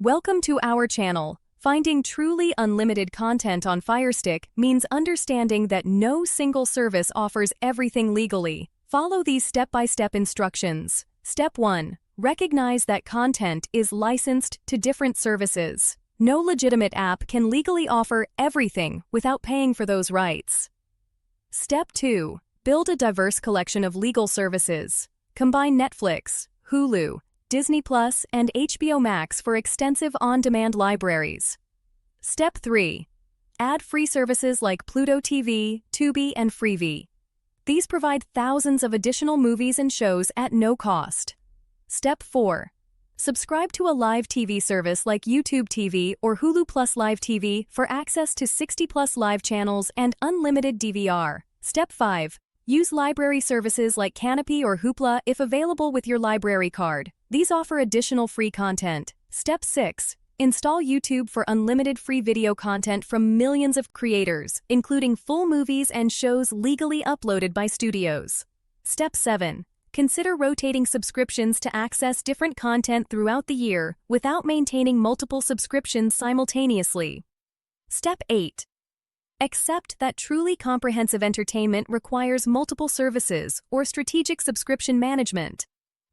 Welcome to our channel. Finding truly unlimited content on Fire Stick means understanding that no single service offers everything legally. Follow these step-by-step instructions. Step 1. Recognize that content is licensed to different services. No legitimate app can legally offer everything without paying for those rights. Step 2. Build a diverse collection of legal services. Combine Netflix, Hulu, Disney Plus, and HBO Max for extensive on-demand libraries. Step 3. Add free services like Pluto TV, Tubi, and Freevee. These provide thousands of additional movies and shows at no cost. Step 4. Subscribe to a live TV service like YouTube TV or Hulu Plus Live TV for access to 60+ live channels and unlimited DVR. Step 5. Use library services like Kanopy or Hoopla if available with your library card. These offer additional free content. Step 6. Install YouTube for unlimited free video content from millions of creators, including full movies and shows legally uploaded by studios. Step 7. Consider rotating subscriptions to access different content throughout the year without maintaining multiple subscriptions simultaneously. Step 8. Accept that truly comprehensive entertainment requires multiple services or strategic subscription management.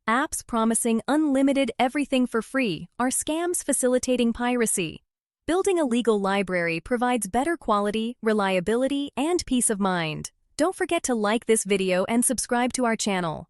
Apps promising unlimited everything for free are scams facilitating piracy. Building a legal library provides better quality, reliability, and peace of mind. Don't forget to like this video and subscribe to our channel.